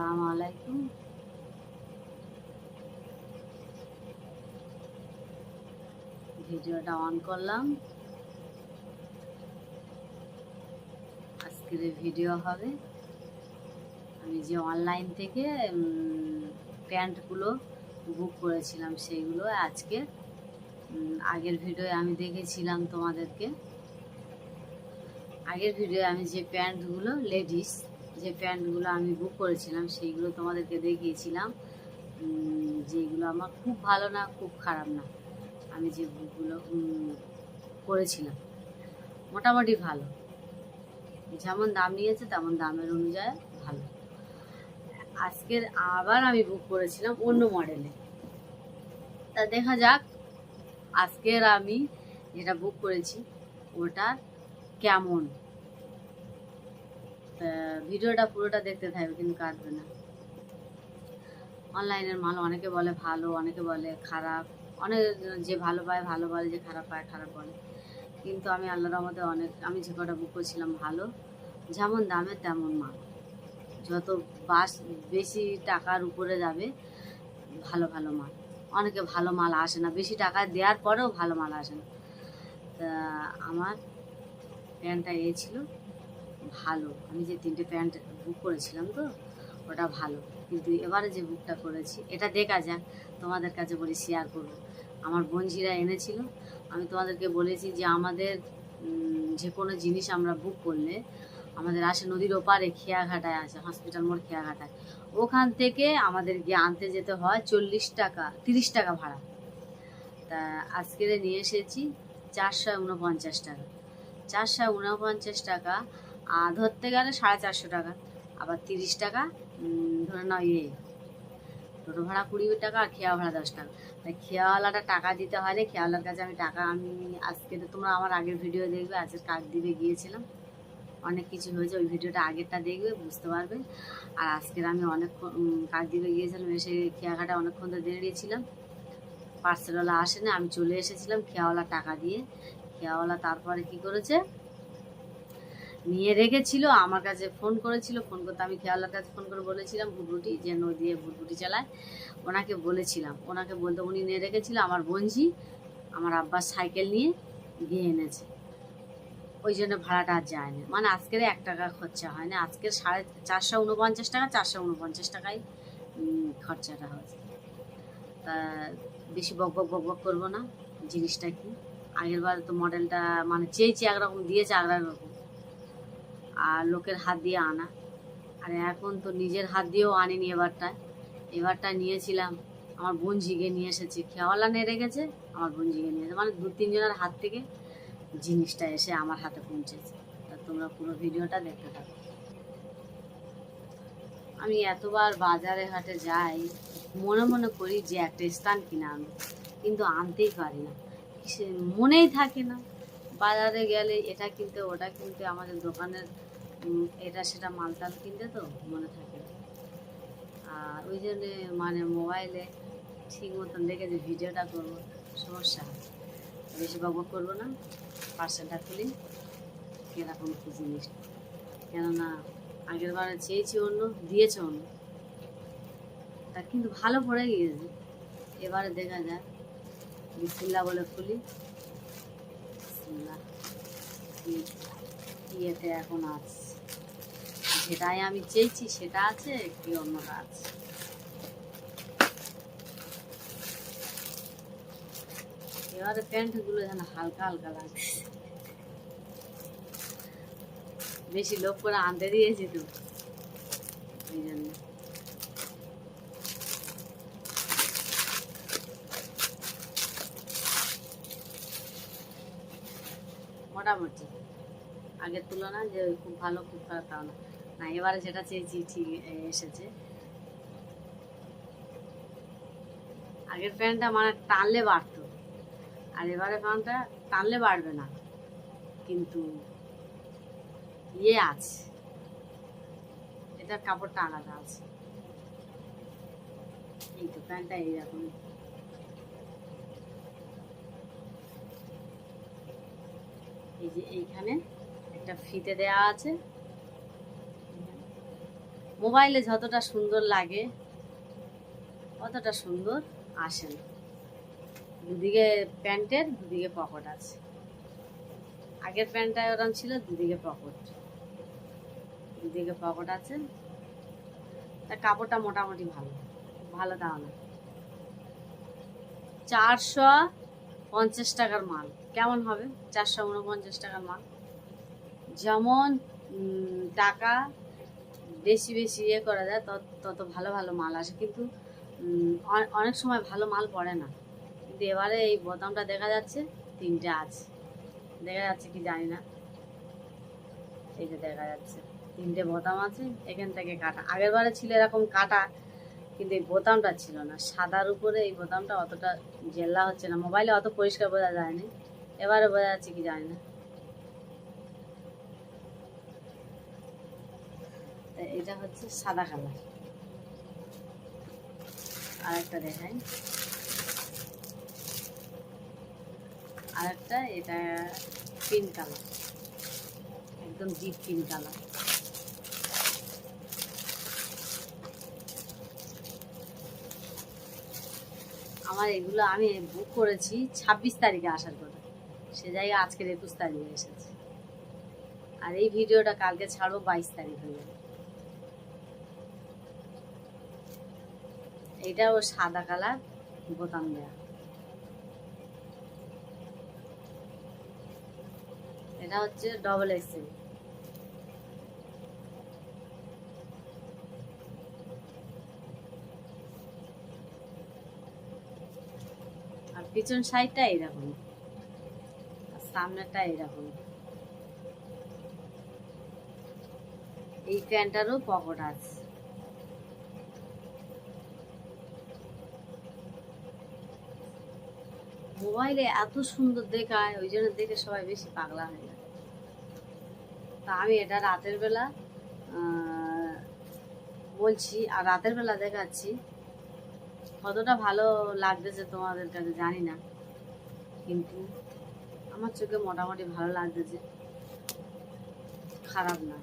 আসসালামু আলাইকুম। ভিডিওটা অন করলাম। আজকের ভিডিও হবে আমি যে অনলাইন থেকে প্যান্টগুলো বুক করেছিলাম সেইগুলো আজকে আগের ভিডিওয়ে আমি দেখেছিলাম তোমাদেরকে। আগের ভিডিওয়ে আমি যে প্যান্টগুলো লেডিস যে প্যান্টগুলো আমি বুক করেছিলাম সেইগুলো তোমাদেরকে দেখিয়েছিলাম, যেগুলো আমার খুব ভালো না খুব খারাপ না। আমি যে বুকগুলো করেছিলাম মোটামুটি ভালো, যেমন দাম নিয়েছে তেমন দামের অনুযায়ী ভালো। আজকের আবার আমি বুক করেছিলাম অন্য মডেলে, তা দেখা যাক আজকের আমি যেটা বুক করেছি ওটা কেমন। ভিডিওটা পুরোটা দেখতে থাকবে, কিন্তু কাটবে না। অনলাইনের মাল অনেকে বলে ভালো, অনেকে বলে খারাপ, অনেক যে ভালো পায় ভালো বলে, যে খারাপ পায় খারাপ বলে। কিন্তু আমি আল্লাহর রহমতে আমি যে কটা বুক করেছিলাম ভালো, যেমন দামে তেমন মাল। যত বেশি টাকার উপরে যাবে ভালো ভালো মাল। অনেকে ভালো মাল আসে না, বেশি টাকা দেওয়ার পরেও ভালো মাল আসে না। তা আমার প্যান্টটা ছিল ভালো। আমি যে 3টে প্যান্ট বুক করেছিলাম তো ওটা ভালো, কিন্তু এবারে যে বুকটা করেছি এটা দেখা যাক, তোমাদের কাছে বলি শেয়ার করবো। আমার বোনঝিরা এনেছিল। আমি তোমাদেরকে বলেছি যে আমাদের যে কোনো জিনিস আমরা বুক করলে আমাদের আসে নদীর ওপারে খেয়াঘাটায় আছে, হসপিটাল মোড় খেয়াঘাটায়। ওখান থেকে আমাদের গিয়ে আনতে যেতে হয় 40 টাকা 30 টাকা ভাড়া। তা আজকে নিয়ে এসেছি 449 টাকা। 449 টাকা ধরতে গেলে 450 টাকা, আবার 30 টাকা ধরে নাও টোটো ভাড়া 20 টাকা আর খেয়া ভাড়া 10 টাকা। তাই খেয়াওয়ালাটা টাকা দিতে হয় রে, খেয়াওয়ালার কাছে আমি আজকে তো তোমরা আমার আগের ভিডিও দেখবে, আজকে কার্ড দিবে গিয়েছিলাম, অনেক কিছু হয়েছে। ওই ভিডিওটা আগেরটা দেখবে বুঝতে পারবে। আর আজকের আমি কার্ড দিবে গিয়েছিলাম, এসে খেয়াঘাটা অনেকক্ষণ ধরে দাঁড়িয়েছিলাম। পার্সেলওয়ালা আসে না, আমি চলে এসেছিলাম খেয়াওয়ালা টাকা দিয়ে। খেয়াওয়ালা তারপরে কি করেছে, নিয়ে রেখেছিল, আমার কাছে ফোন করেছিল। ফোন করতে আমি খেয়ালার কাছে ফোন করে বলেছিলাম ভুটভুটি যে নদীয়ে ভুটভুটি চালায়, ওনাকে বলেছিলাম, ওনাকে বলতে উনি নিয়ে রেখেছিল। আমার বোনঝি আমার আব্বার সাইকেল নিয়ে গিয়ে এনেছে, ওই জন্য ভাড়াটা আর যায় না। মানে আজকের 1 টাকা খরচা হয় না, আজকের 449 টাকা, 449 টাকায় খরচাটা হয়েছে। তা বেশি বক বক বক বক করবো না। জিনিসটা কি আগের বার তো মডেলটা মানে চেয়েছি একরকম, দিয়েছে একরকম, আর লোকের হাত দিয়ে আনা। আর এখন তো নিজের হাত দিয়েও আনিনি। এবারটা নিয়েছিলাম আমার বোনঝিকে নিয়ে এসেছি, খেয়াওয়ালা নিয়ে রেখেছে, আমার বোনঝিকে নিয়ে এসেছে, মানে 2-3 জনের হাত থেকে জিনিসটা এসে আমার হাতে পৌঁছেছে। তা তোমরা পুরো ভিডিওটা দেখতে থাকো। আমি এতবার বাজারে ঘাটে যাই, মনে মনে করি যে একটা স্থান কিনে আনবো, কিন্তু আনতেই পারি না, মনেই থাকে না। বাজারে গেলে এটা কিনতে ওটা কিনতে, আমাদের দোকানের এটা সেটা মালটাল কিনতে তো মনে থাকে না। আর ওই জন্যে মানে মোবাইলে ঠিক মতন দেখে যে ভিডিওটা করবো সমস্যা হয়। বেশি বকবক করবো না, পার্সেলটা খুলি কীরকম কী জিনিস। কেননা আগের বারে চেয়েছি অন্য, দিয়েছে অন্য, তা কিন্তু ভালো পড়ে গিয়েছে। এবারে দেখা যায়, বিসমিল্লাহ বলে খুলি। বিসমিল্লাহ, কি এতে এখন আছে, যেটাই আমি চেয়েছি সেটা আছে কি অন্যটা আছে। এবারে প্যান্টগুলো যেন হালকা হালকা লাগছে, বেশি লোক করে আনতে দিয়েছি তো ওই জন্য। মোটামুটি আগের তুলনায় যে খুব ভালো খুব খারাপ তাও না। না, এবারে যেটা চেয়েছি ঠিক এসেছে। আগের প্যান্টটা মানে টানলে বাড়তো, আর এবারে প্যান্টটা টানলে বাড়বে না, কিন্তু আছে, এটার কাপড়টা আলাদা আছে। এই তো প্যান্টটা এইরকম, এই যে এইখানে একটা ফিতে দেওয়া আছে, মোবাইলে যতটা সুন্দর লাগে অতটা সুন্দর আসে না। দুদিকে প্যান্টের দুদিকে পকেট আছে। আগের প্যান্টটা ওরকম ছিল, দুদিকে পকেট আছে। তা কাপড়টা মোটামুটি ভালো, ভালো দাও না। 450 টাকার মাল কেমন হবে? 449 টাকার মাল। যেমন টাকা বেশি বেশি ইয়ে করা যায় তত ভালো ভালো মাল আসে, কিন্তু অনেক সময় ভালো মাল পড়ে না। কিন্তু এবারে এই বোতামটা দেখা যাচ্ছে 3টে আছে, দেখা যাচ্ছে কি জানি না, এই যে দেখা যাচ্ছে 3টে বোতাম আছে, এখান থেকে কাটা। আগের বারে ছিল এরকম কাটা, কিন্তু এই বোতামটা ছিল না। সাদার উপরে এই বোতামটা অতটা জেল্লা হচ্ছে না, মোবাইলে অত পরিষ্কার বোঝা যায়নি, এবারে বোঝা যাচ্ছে কি জানি না। এটা হচ্ছে সাদা কালার। আর একটা দেখাই, আর একটা, এটা পিঙ্ক কালার, একদম ডিপ পিঙ্ক কালার। আমার এগুলো আমি বুক করেছি 26 তারিখে আসার কথা, সে জায়গায় আজকের 21 তারিখে এসেছে। আর এই ভিডিওটা কালকে ছাড়বো 22 তারিখ হয়ে যাবে। এইটাও সাদা কালার, বোতাম দেয়া। এটা হচ্ছে ডবল এক্সেল। আর পিছন সাইডটা এইরকম, আর সামনেরটা এইরকম। এই প্যান্টটারও পকেট আছে। মোবাইলে এত সুন্দর দেখায়, ওই জন্য দেখে সবাই বেশি পাগলা হয়ে যায়। তা আমি এটা রাতের বেলা বলছি, আর রাতের বেলা দেখাচ্ছি। কতটা ভালো লাগতেছে তোমাদের কাছে জানি না, কিন্তু আমার চোখে মোটামুটি ভালো লাগতেছে, খারাপ না।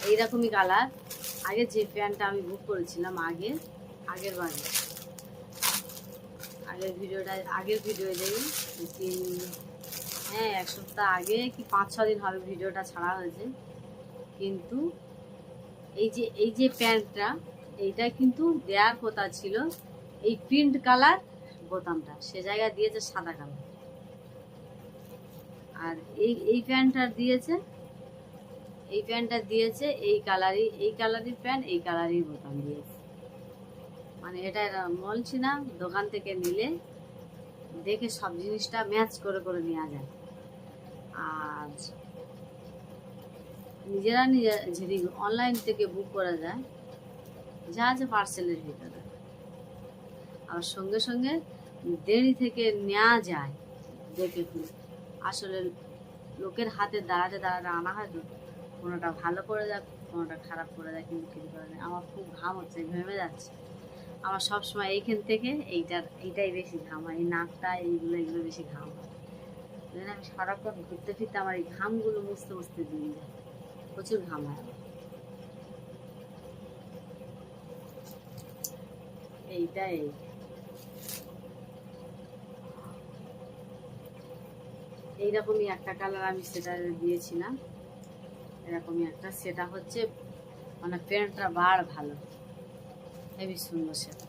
এইরকমই কালার আগে যে প্যান্টটা আমি বুক করেছিলাম আগের বারে, আগের ভিডিও দেই হ্যাঁ 1 সপ্তাহ আগে কি 5-6 দিন হবে ভিডিওটা ছাড়া হয়েছে। কিন্তু এই যে প্যান্টটা, এইটা কিন্তু দেওয়ার কথা ছিল এই প্রিন্ট কালার বোতামটা, সে জায়গায় দিয়েছে সাদা কালার। আর এই প্যান্টটা দিয়েছে এই কালারই প্যান্ট, এই কালারই বোতাম দিয়েছে। মানে এটা বলছি না, দোকান থেকে নিলে দেখে সব জিনিসটা ম্যাচ করে করে নেওয়া যায়। আর নিজেরা যদি অনলাইন থেকে বুক করা যায়, যা আছে পার্সেলের ভিতরে, আর সঙ্গে সঙ্গে দেরি থেকে নেওয়া যায় দেখে শুনে। আসলে লোকের হাতে দাঁড়াতে দাঁড়াতে আনা হয় তো, কোনোটা ভালো করে যায় কোনোটা খারাপ করে যায়, কিন্তু কিছু করে যায়। আমার খুব ঘাম হচ্ছে, ঘেমে যাচ্ছে আমার সবসময়। এইখান থেকে এইটাই বেশি ঘাম হয়, এই নাকটা এগুলো বেশি ঘাম হয়। আমি সারাক্ষণ ঘুরতে ফিরতে আমার এই ঘামগুলো মুছতে দিন যায়, প্রচুর ঘাম হয় আমার। এইরকমই একটা কালার আমি সেটা দিয়েছিলাম, এরকমই একটা। সেটা হচ্ছে মানে প্যান্টটা ভালো, হেবি সুন্দর সেটা।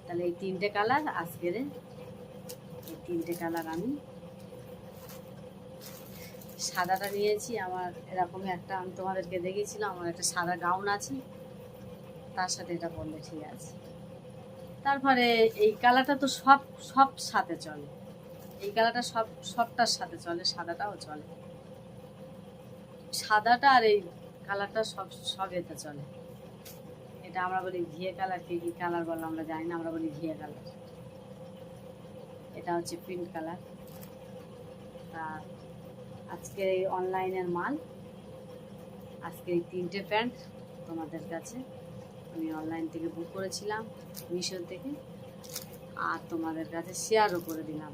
তাহলে এই 3টে কালার আজকের, এই 3টে কালার আমি সাদাটা নিয়েছি। আমার এরকমই একটা, আমি তোমাদেরকে দেখিয়েছিলাম, আমার একটা সাদা গাউন আছে, তার সাথে এটা পরলে ঠিক আছে। তারপরে এই কালারটা তো সব সাথে চলে, এই কালারটা সবটার সাথে চলে, সাদাটাও চলে, সাদাটা আর এই কালারটা সব এতে চলে। এটা আমরা বলি ঘিয়ে কালার, কি কালার বলো আমরা জানি না, আমরা বলি ঘিয়ে কালার। এটা হচ্ছে প্রিন্ট কালার। তা আজকে এই অনলাইনের মাল, আজকে এই 3টে প্যান্ট তোমাদের কাছে আমি অনলাইন থেকে বুক করেছিলাম, মিশো থেকে, আর তোমাদের কাছে শেয়ারও করে দিলাম।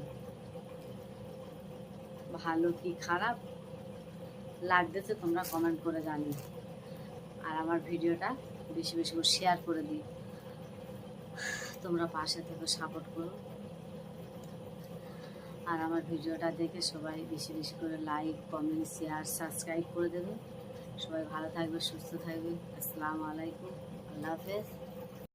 ভালো কি খারাপ লাগতেছে তোমরা কমেন্ট করে জানিও। আর আমার ভিডিওটা বেশি বেশি করে শেয়ার করে দিও। তোমরা পাশে থেকে সাপোর্ট করো। আর আমার ভিডিওটা দেখে সবাই বেশি বেশি করে লাইক, কমেন্ট, শেয়ার, সাবস্ক্রাইব করে দেবে। সবাই ভালো থাকবে, সুস্থ থাকবে। আসসালামু আলাইকুম, আল্লাহ হাফেজ।